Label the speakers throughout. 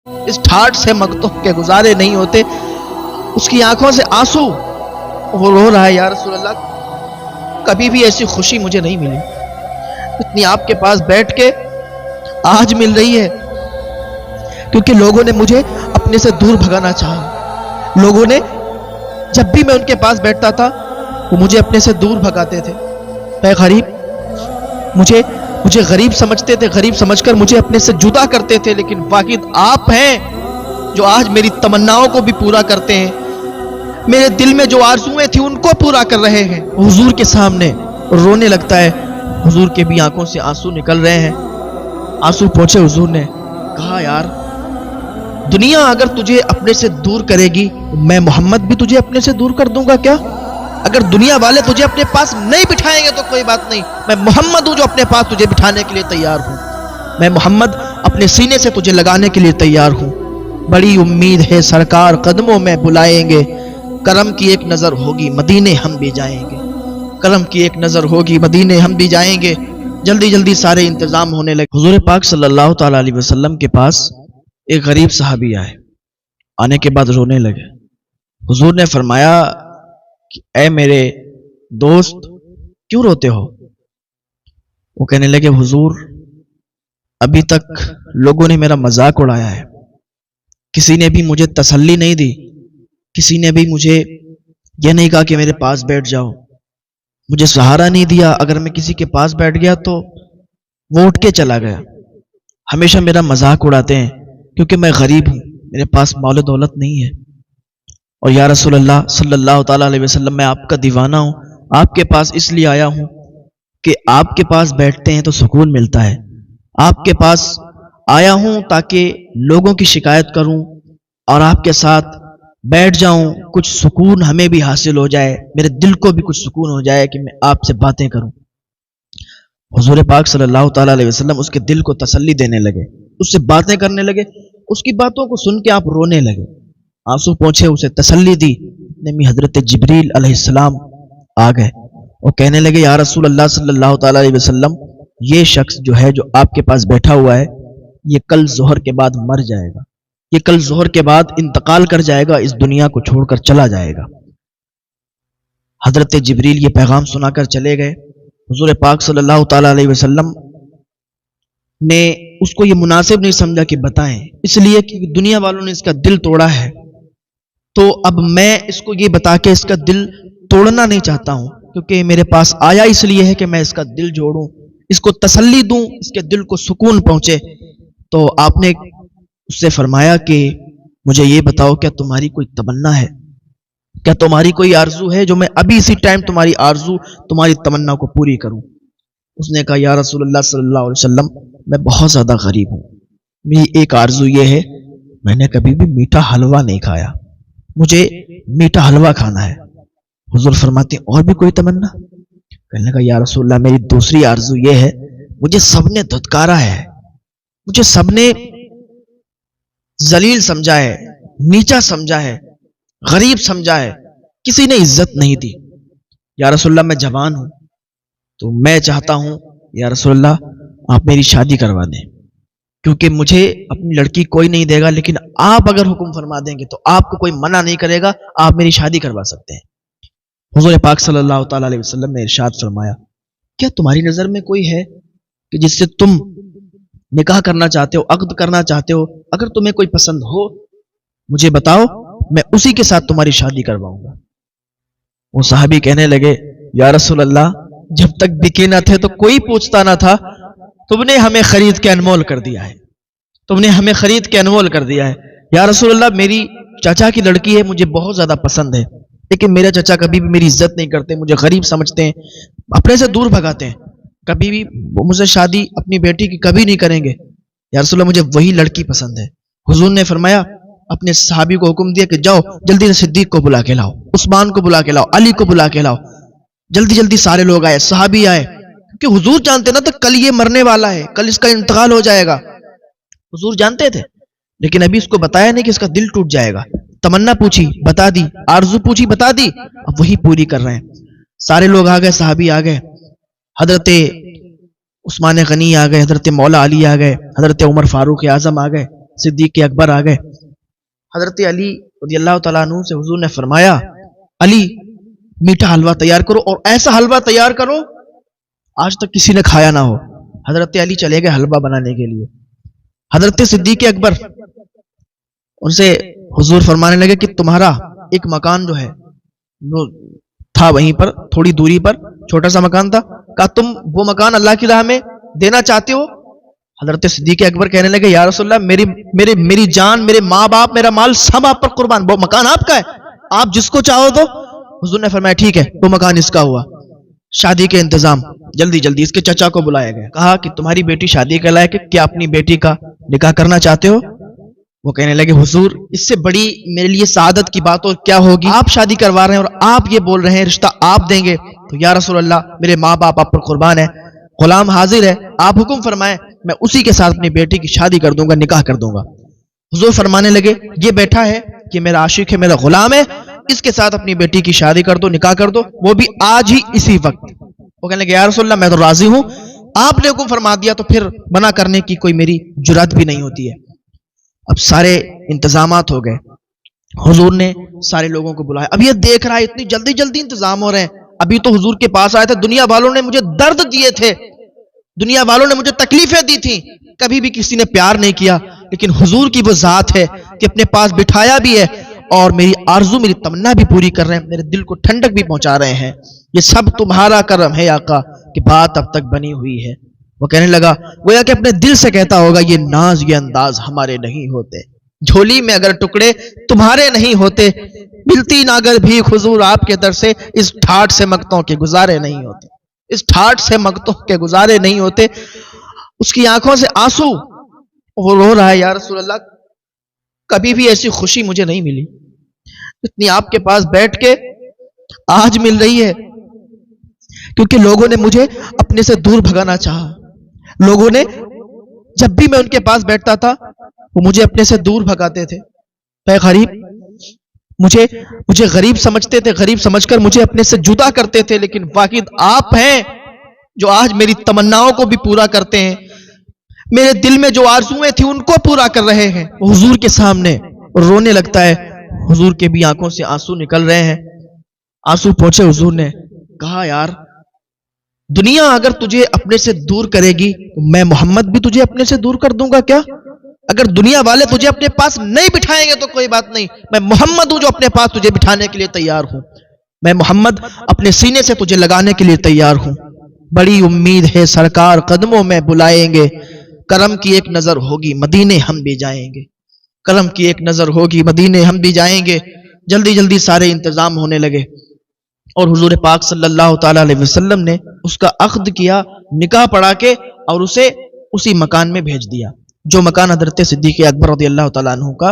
Speaker 1: اس ٹھاٹ سے مکتوب کے گزارے نہیں ہوتے. اس کی آنکھوں سے آنسو، وہ رو رہا ہے، یا رسول اللہ کبھی بھی ایسی خوشی مجھے نہیں ملی اتنی آپ کے پاس بیٹھ کے آج مل رہی ہے. کیونکہ لوگوں نے مجھے اپنے سے دور بھگانا چاہا. لوگوں نے جب بھی میں ان کے پاس بیٹھتا تھا وہ مجھے اپنے سے دور بھگاتے تھے. میں غریب، مجھے غریب سمجھتے تھے، غریب سمجھ کر مجھے اپنے سے جدا کرتے تھے. لیکن واحد آپ ہیں جو آج میری تمناؤں کو بھی پورا کرتے ہیں، میرے دل میں جو آرزویں تھیں ان کو پورا کر رہے ہیں. حضور کے سامنے رونے لگتا ہے. حضور کے بھی آنکھوں سے آنسو نکل رہے ہیں. آنسو پہنچے. حضور نے کہا یار دنیا اگر تجھے اپنے سے دور کرے گی، میں محمد بھی تجھے اپنے سے دور کر دوں گا کیا؟ اگر دنیا والے تجھے اپنے پاس نہیں بٹھائیں گے تو کوئی بات نہیں، میں محمد ہوں جو اپنے پاس تجھے بٹھانے کے لیے تیار ہوں. میں محمد اپنے سینے سے تجھے لگانے کے لیے تیار ہوں. بڑی امید ہے سرکار قدموں میں بلائیں گے، کرم کی ایک نظر ہوگی مدینے ہم بھی جائیں گے. کرم کی ایک نظر ہوگی مدینے ہم بھی جائیں گے. جلدی جلدی سارے انتظام ہونے لگے. حضور پاک صلی اللہ تعالی علیہ وسلم کے پاس ایک غریب صحابی آئے. آنے کے بعد رونے لگے. حضور نے فرمایا کہ اے میرے دوست کیوں روتے ہو؟ وہ کہنے لگے حضور ابھی تک لوگوں نے میرا مذاق اڑایا ہے، کسی نے بھی مجھے تسلی نہیں دی، کسی نے بھی مجھے یہ نہیں کہا کہ میرے پاس بیٹھ جاؤ، مجھے سہارا نہیں دیا. اگر میں کسی کے پاس بیٹھ گیا تو وہ اٹھ کے چلا گیا. ہمیشہ میرا مذاق اڑاتے ہیں کیونکہ میں غریب ہوں، میرے پاس مال و دولت نہیں ہے. اور یا رسول اللہ صلی اللہ تعالیٰ علیہ وسلم میں آپ کا دیوانہ ہوں، آپ کے پاس اس لیے آیا ہوں کہ آپ کے پاس بیٹھتے ہیں تو سکون ملتا ہے. آپ کے پاس آیا ہوں تاکہ لوگوں کی شکایت کروں اور آپ کے ساتھ بیٹھ جاؤں، کچھ سکون ہمیں بھی حاصل ہو جائے، میرے دل کو بھی کچھ سکون ہو جائے کہ میں آپ سے باتیں کروں. حضور پاک صلی اللہ تعالیٰ علیہ وسلم اس کے دل کو تسلی دینے لگے، اس سے باتیں کرنے لگے. اس کی باتوں کو سن کے آپ رونے لگے، آنسو پہنچے، اسے تسلی دی. حضرت جبریل علیہ السلام آ گئے اور کہنے لگے یا رسول اللہ صلی اللہ تعالیٰ علیہ وسلم یہ شخص جو ہے جو آپ کے پاس بیٹھا ہوا ہے یہ کل ظہر کے بعد مر جائے گا، یہ کل ظہر کے بعد انتقال کر جائے گا، اس دنیا کو چھوڑ کر چلا جائے گا. حضرت جبریل یہ پیغام سنا کر چلے گئے. حضور پاک صلی اللہ تعالیٰ علیہ وسلم نے اس کو یہ مناسب نہیں سمجھا کہ بتائیں، اس لیے کہ دنیا والوں نے اس کا دل توڑا ہے، تو اب میں اس کو یہ بتا کے اس کا دل توڑنا نہیں چاہتا ہوں، کیونکہ میرے پاس آیا اس لیے ہے کہ میں اس کا دل جوڑوں، اس کو تسلی دوں، اس کے دل کو سکون پہنچے. تو آپ نے اس سے فرمایا کہ مجھے یہ بتاؤ کیا تمہاری کوئی تمنا ہے، کیا تمہاری کوئی آرزو ہے جو میں ابھی اسی ٹائم تمہاری آرزو تمہاری تمنا کو پوری کروں؟ اس نے کہا یا رسول اللہ صلی اللہ علیہ وسلم میں بہت زیادہ غریب ہوں، میری ایک آرزو یہ ہے میں نے کبھی بھی میٹھا حلوہ نہیں کھایا، مجھے میٹھا حلوہ کھانا ہے. حضور فرماتے ہیں اور بھی کوئی تمنا؟ کہنے لگا یا رسول اللہ میری دوسری آرزو یہ ہے مجھے سب نے دھتکارا ہے، مجھے سب نے ذلیل سمجھا ہے، نیچا سمجھا ہے، غریب سمجھا ہے، کسی نے عزت نہیں دی. یا رسول اللہ میں جوان ہوں تو میں چاہتا ہوں یا رسول اللہ آپ میری شادی کروا دیں، کیونکہ مجھے اپنی لڑکی کوئی نہیں دے گا، لیکن آپ اگر حکم فرما دیں گے تو آپ کو کوئی منع نہیں کرے گا، آپ میری شادی کروا سکتے ہیں. حضور پاک صلی اللہ تعالیٰ علیہ وسلم نے ارشاد فرمایا کیا تمہاری نظر میں کوئی ہے کہ جس سے تم نکاح کرنا چاہتے ہو، عقد کرنا چاہتے ہو؟ اگر تمہیں کوئی پسند ہو مجھے بتاؤ، میں اسی کے ساتھ تمہاری شادی کرواؤں گا. وہ صحابی کہنے لگے یا رسول اللہ جب تک بکے نہ تھے تو کوئی پوچھتا نہ تھا، تم نے ہمیں خرید کے انمول کر دیا ہے، تم نے ہمیں خرید کے انمول کر دیا ہے. یا رسول اللہ میری چاچا کی لڑکی ہے، مجھے بہت زیادہ پسند ہے، لیکن میرے چچا کبھی بھی میری عزت نہیں کرتے، مجھے غریب سمجھتے ہیں، اپنے سے دور بھگاتے ہیں، کبھی بھی وہ مجھے شادی اپنی بیٹی کی کبھی نہیں کریں گے. یا رسول اللہ مجھے وہی لڑکی پسند ہے. حضور نے فرمایا اپنے صحابی کو حکم دیا کہ جاؤ جلدی سے صدیق کو بلا کے لاؤ، عثمان کو بلا کے لاؤ، علی کو بلا کے لاؤ. جلدی جلدی سارے لوگ آئے، صحابی آئے، کہ حضور جانتے نا تو کل یہ مرنے والا ہے، کل اس کا انتقال ہو جائے گا. حضور جانتے تھے لیکن ابھی اس کو بتایا نہیں کہ اس کا دل ٹوٹ جائے گا. تمنا پوچھی بتا دی، آرزو پوچھی بتا دی، اب وہی پوری کر رہے ہیں. سارے لوگ آ گئے، صحابی آ گئے، حضرت عثمان غنی آ گئے، حضرت مولا علی آ گئے، حضرت عمر فاروق اعظم آ گئے، صدیق اکبر آ گئے. حضرت علی رضی اللہ تعالیٰ عنہ سے حضور نے فرمایا علی میٹھا حلوہ تیار کرو اور ایسا حلوہ تیار کرو آج تک کسی نے کھایا نہ ہو. حضرت علی چلے گئے حلوہ بنانے کے لیے. حضرت صدیق اکبر ان سے حضور فرمانے لگے کہ تمہارا ایک مکان جو ہے وہ تھا وہیں پر تھوڑی دوری پر چھوٹا سا مکان تھا, کہا تم وہ مکان اللہ کی راہ میں دینا چاہتے ہو؟ حضرت صدیق اکبر کہنے لگے یا رسول اللہ میری جان, میرے ماں باپ, میرا مال سب آپ پر قربان, وہ مکان آپ کا ہے, آپ جس کو چاہو تو. حضور نے فرمایا ٹھیک ہے وہ مکان اس کا ہوا. شادی کے انتظام جلدی جلدی اس کے چچا کو بلایا گیا. کہا کہ تمہاری بیٹی شادی کے لائق ہے, کیا اپنی بیٹی کا نکاح کرنا چاہتے ہو؟ وہ کہنے لگے حضور اس سے بڑی میرے لیے سعادت کی بات اور کیا ہوگی, آپ شادی کروا رہے ہیں اور آپ یہ بول رہے ہیں رشتہ آپ دیں گے. تو یا رسول اللہ میرے ماں باپ آپ پر قربان ہے, غلام حاضر ہے, آپ حکم فرمائیں میں اسی کے ساتھ اپنی بیٹی کی شادی کر دوں گا, نکاح کر دوں گا. حضور فرمانے لگے یہ بیٹھا ہے, یہ میرا عاشق ہے, میرا غلام ہے, اس کے ساتھ اپنی بیٹی کی شادی کر دو, نکاح کر دو, وہ بھی آج ہی اسی وقت. وہ کہنے لگے یا رسول اللہ میں تو راضی ہوں, آپ نے حکم فرما دیا تو پھر منع کرنے کی کوئی میری جرات بھی نہیں ہوتی ہے. اب سارے انتظامات ہو گئے, حضور نے سارے لوگوں کو بلایا. اب یہ دیکھ رہا ہے اتنی جلدی جلدی انتظام ہو رہے ہیں, ابھی تو حضور کے پاس آئے تھے, دنیا والوں نے مجھے درد دیے تھے, دنیا والوں نے مجھے تکلیفیں دی تھیں, کبھی بھی کسی نے پیار نہیں کیا, لیکن حضور کی وہ ذات ہے کہ اپنے پاس بٹھایا بھی ہے اور میری آرزو میری تمنا بھی پوری کر رہے ہیں, میرے دل کو ٹھنڈک بھی پہنچا رہے ہیں. یہ سب تمہارا کرم ہے آقا کہ بات اب تک بنی ہوئی ہے. وہ کہنے لگا گویا کہ اپنے دل سے کہتا ہوگا یہ ناز یہ انداز ہمارے نہیں ہوتے, جھولی میں اگر ٹکڑے تمہارے نہیں ہوتے, ملتی نہ اگر بھی حضور آپ کے در سے, اس ٹھاٹ سے مگتوں کے گزارے نہیں ہوتے, اس ٹھاٹ سے مگتوں کے گزارے نہیں ہوتے. اس کی آنکھوں سے آنسو, وہ رو رہا ہے یا رسول اللہ کبھی بھی ایسی خوشی مجھے نہیں ملی اتنی آپ کے پاس بیٹھ کے آج مل رہی ہے, کیونکہ لوگوں نے مجھے اپنے سے دور بھگانا چاہا. لوگوں نے جب بھی میں ان کے پاس بیٹھتا تھا وہ مجھے اپنے سے دور بھگاتے تھے, اے غریب, مجھے غریب سمجھتے تھے, غریب سمجھ کر مجھے اپنے سے جدا کرتے تھے, لیکن واقعی آپ ہیں جو آج میری تمناؤں کو بھی پورا کرتے ہیں, میرے دل میں جو آرزویں تھیں ان کو پورا کر رہے ہیں. حضور کے سامنے رونے لگتا ہے, حضور کے بھی آنکھوں سے آنسو نکل رہے ہیں. آنسو پہنچے, حضور نے کہا یار دنیا اگر تجھے اپنے سے دور کرے گی تو میں محمد بھی تجھے اپنے سے دور کر دوں گا کیا؟ اگر دنیا والے تجھے اپنے پاس نہیں بٹھائیں گے تو کوئی بات نہیں, میں محمد ہوں جو اپنے پاس تجھے بٹھانے کے لیے تیار ہوں, میں محمد اپنے سینے سے تجھے لگانے کے لیے تیار ہوں. بڑی امید ہے سرکار قدموں میں بلائیں گے, کرم کی ایک نظر ہوگی مدینے ہم بھی جائیں گے, کرم کی ایک نظر ہوگی مدینے ہم بھی جائیں گے. جلدی جلدی سارے انتظام ہونے لگے اور حضور پاک صلی اللہ تعالی علیہ وسلم نے اس کا عقد کیا, نکاح پڑھا کے, اور اسے اسی مکان میں بھیج دیا جو مکان حضرت صدیق اکبر رضی اللہ تعالیٰ عنہ کا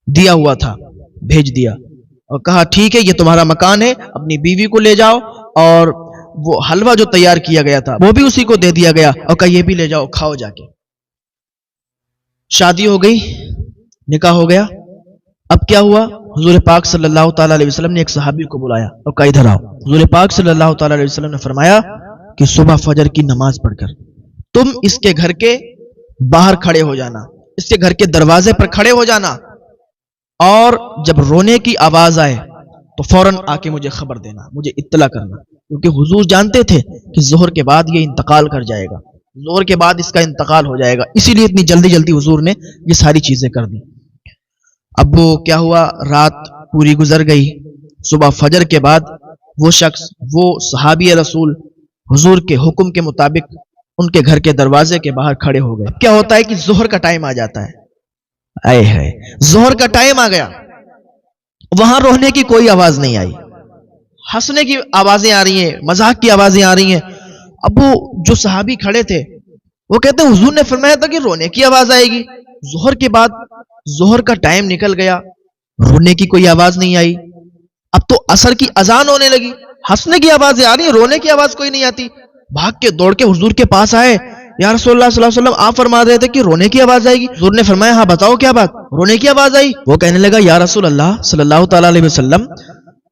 Speaker 1: دیا ہوا تھا. بھیج دیا اور کہا ٹھیک ہے یہ تمہارا مکان ہے, اپنی بیوی کو لے جاؤ, اور وہ حلوہ جو تیار کیا گیا تھا وہ بھی اسی کو دے دیا گیا, اور کہا یہ بھی لے جاؤ کھاؤ جا کے. شادی ہو گئی, نکاح ہو گیا. اب کیا ہوا, حضور پاک صلی اللہ تعالیٰ علیہ وسلم نے ایک صحابی کو بلایا اور کہا ادھر آؤ. حضور پاک صلی اللہ تعالیٰ علیہ وسلم نے فرمایا کہ صبح فجر کی نماز پڑھ کر تم اس کے گھر کے باہر کھڑے ہو جانا, اس کے گھر کے دروازے پر کھڑے ہو جانا, اور جب رونے کی آواز آئے تو فوراً آ کے مجھے خبر دینا, مجھے اطلاع کرنا, کیونکہ حضور جانتے تھے کہ ظہر کے بعد یہ انتقال کر جائے گا, ظہر کے بعد اس کا انتقال ہو جائے گا, اسی لیے اتنی جلدی جلدی حضور نے یہ ساری چیزیں کر دی. اب وہ کیا ہوا, رات پوری گزر گئی, صبح فجر کے بعد وہ شخص, وہ صحابی رسول حضور کے حکم کے مطابق ان کے گھر کے دروازے کے باہر کھڑے ہو گئے. اب کیا ہوتا ہے کہ ظہر کا ٹائم آ جاتا ہے, آئے ہے ظہر کا ٹائم آ گیا, وہاں رونے کی کوئی آواز نہیں آئی, ہنسنے کی آوازیں آ رہی ہیں, مذاق کی آوازیں آ رہی ہیں. اب وہ جو صحابی کھڑے تھے وہ کہتے ہیں حضور نے فرمایا تھا کہ رونے کی آواز آئے گی, ظہر کے بعد ظہر کا ٹائم نکل گیا, رونے کی کوئی آواز نہیں آئی. اب تو عصر کی اذان ہونے لگی, ہنسنے کی آوازیں آ رہی ہیں, رونے کی آواز کوئی نہیں آتی. بھاگ کے دوڑ کے حضور کے پاس آئے, یا رسول اللہ صلی اللہ علیہ وسلم آپ فرما رہے تھے کہ رونے کی آواز آئے گی. حضور نے فرمایا ہاں بتاؤ کیا بات, رونے کی آواز آئی. وہ کہنے لگا یا رسول اللہ صلی اللہ تعالی علیہ وسلم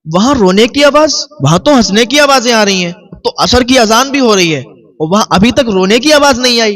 Speaker 1: وہاں رونے کی آواز, وہاں تو ہنسنے کی آوازیں آ رہی ہیں, تو عصر کی اذان بھی ہو رہی ہے اور وہاں ابھی تک رونے کی آواز نہیں آئی.